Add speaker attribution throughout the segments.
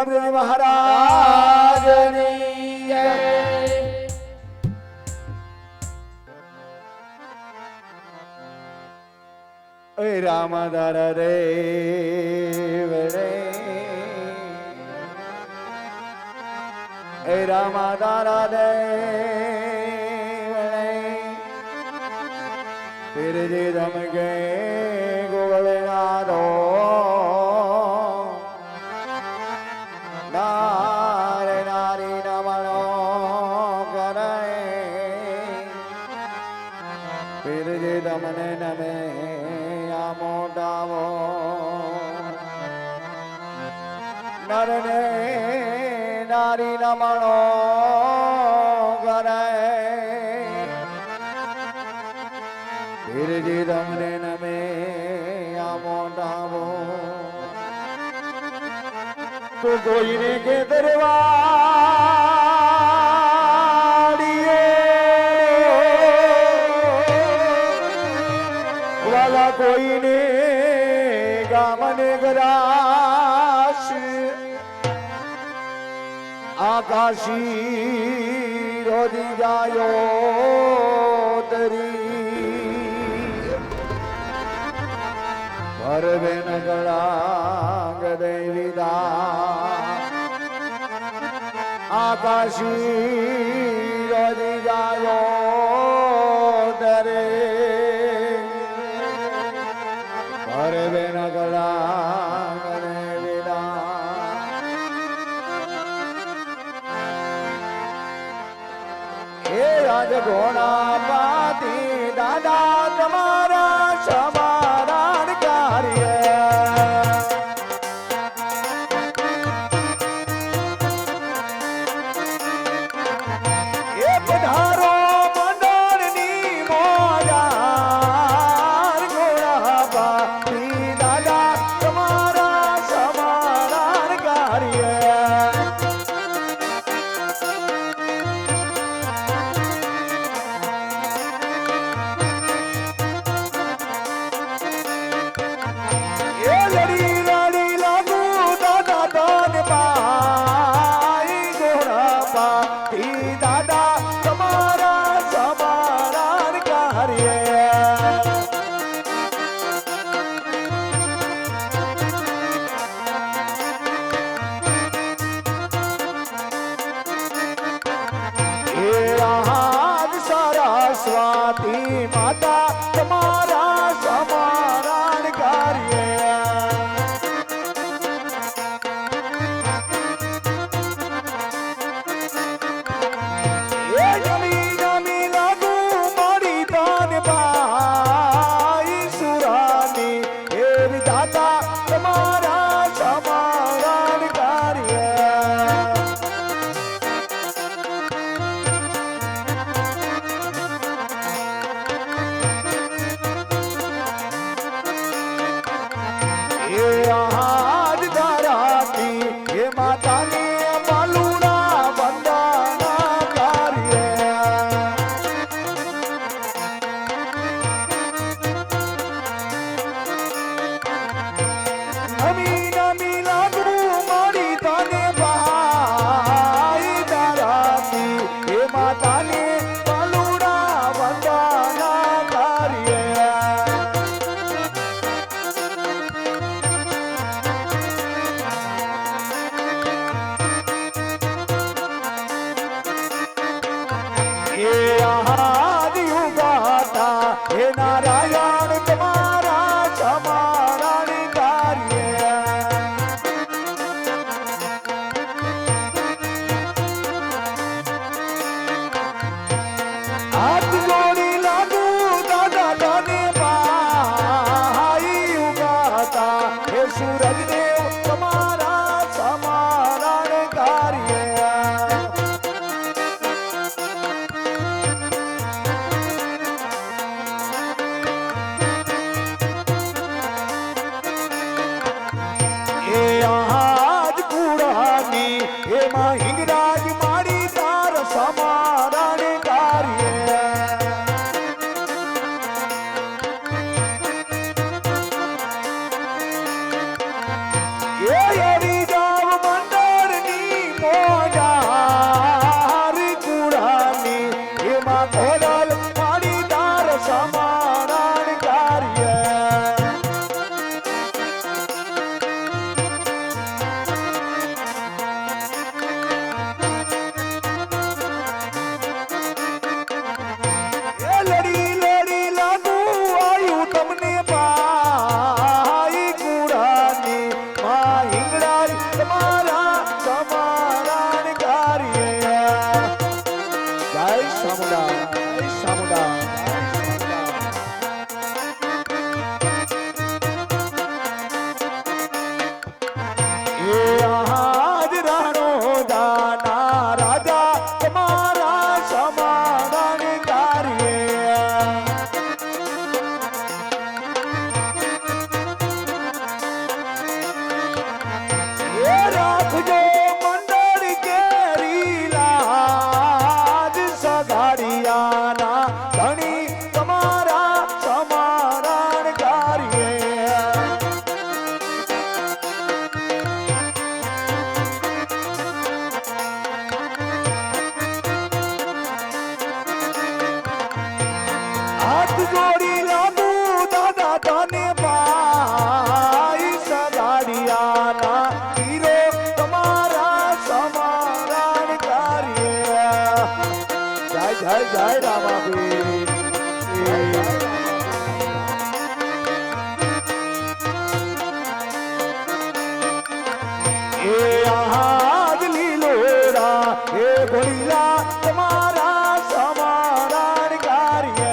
Speaker 1: પ્રતાપજી મહારાજની જય। એ રામદાર રે વડે એ રામદાર રે વડે फिर जी दम के गोगलनारो नारे नारी नमनो करे फिर जी दमने नमे मोटावो नरने नारी नमनो करे फिर जी दमने नमे मोटावो तो कोई ने के दरबारिए वाला कोई ने गामने गराश आकाशी रोदी जायो तरी भरवे नगड़ा गदेविदा आकाशी रोदी जायो तरे भरवे नगड़ा गदेविदा हे राज घोड़ा पाती दादा तुम्हारा समारान कार्य ये पधारो मंडोरनी मोयार घोड़ा पाती दादा तुम्हारा समारान कार्य दादा तुम्हारा समारान कार्य हे आज सरस्वती माता तुम्हारा समारान कार्य तुम्हारा समारान कार्य ये आज धराती ये माता ने मालूना बंदाना कार्य नमी नमी लागू मारी ताने भाई धराती हे माता ने बालूड़ा वंदना कार्य हे आदि युगाता हे नारायण तुम्हारा समारान कार्य हाथ जोड़ी लागू दादा दाने भाई युगाता हे सूरज देव तुम्हारा समारान कार्य ઘોડલ પાણીદાર સમારણ કાર્ય લડી લડી લાગુ આવ્યું તમને ભાઈ કુરાની માં હિંગળાઈ તમારા સમારણ કાર્ય જય સામુડા જય સામુડા એ આજ રાણો દાના રાજા તમારા સમારણ કાર્ય એ રાખજો મંડળ કેરી લાજ સગાડિયાના ધણી તમારા સમારણ કાર્ય હાથ જોડી લાગુ દાદા તને ભાઈ સગાડિયાના હીરો તમારા સમારણ કાર્ય જય જય જય રામાબી એ આજ લીલોરા એ ઘોડીલા તમારા સમારણ કાર્ય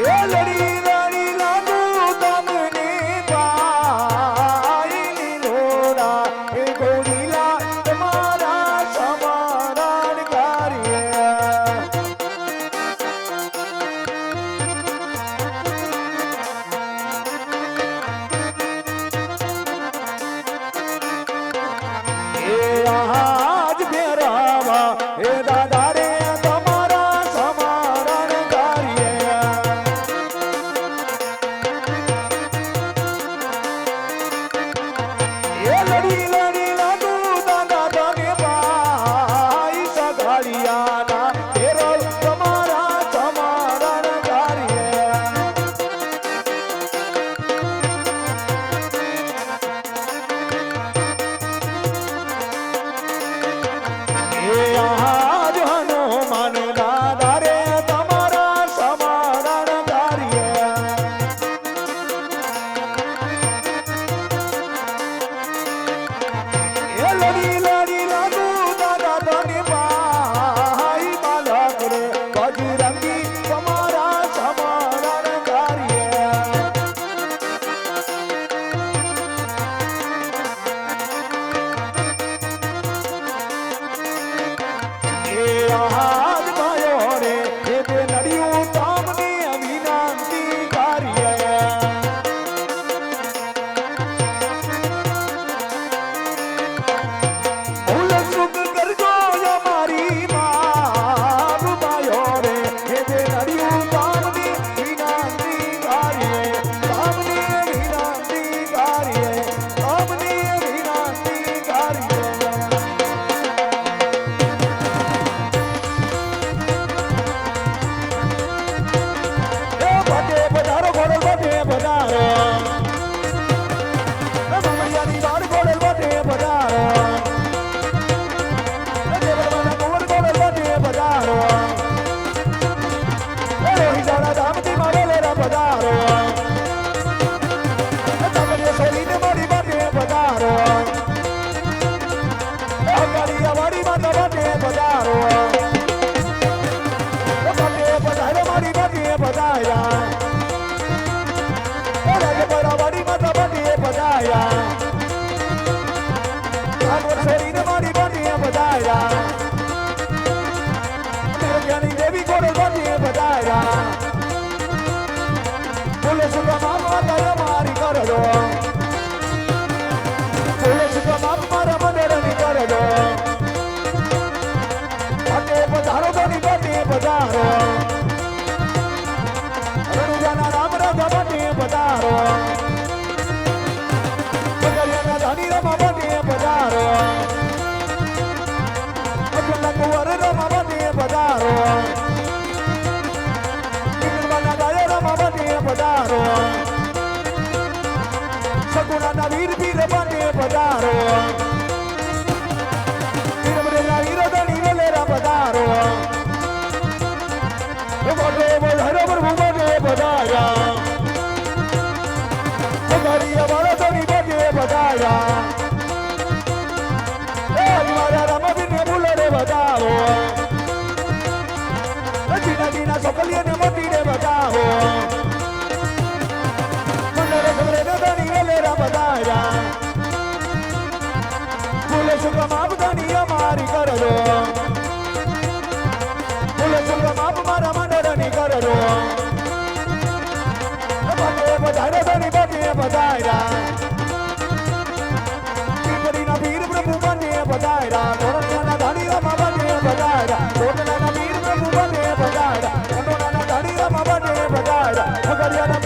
Speaker 1: એ લડી લડી લાગુ તમને ભાઈ લીલોરા એ ઘોડીલા તમારા સમારણ કાર્ય એ આજ ભેરાવા એ દાદા રે તમારા સમારણ કાર્ય એ લડી લડી લાગુ દાદા તને ભાઈ સગાડિયાના ભેરવ તમારા સમારણ કાર્ય એ આજ હનુમાન દાદા રે તમારા સમારણ કાર્ય એ લડી લડી લાગુ દાદા તને ભાઈ બાલક રે બજરંગી તમારા સમારણ કાર્ય એ આજ ભાયો રે એ બે નડિયું તમને વિનંતી કાર્ય એ પધારો વીરમરેલા વીરધણી વેલેરા પધારો મોટે વધારો પ્રભુ મોટે પધાર્યા પધારિયા બાળકોની મોટે પધાર્યા એ મારા રામબીને ભૂલરે બતાવો જીના જીના સોકલીને મોતીને બતાવો મંડળ સબરે નદની વેલેરા બતાવ્યા ભૂલે સુખ માપ ધણી અમારી કરજો ભૂલે સુખ માપ મારા મંડળની કરજો બગે બધારે ધણી બગે બધાયરા પીપરીના પીર પ્રભુ બને બધાયરા ધોરણના ધણી રામા બને બધાયરા ધોરણના પીર પ્રભુ બને બધાયરા ધોરણના ધણી રામા બને બધાયરા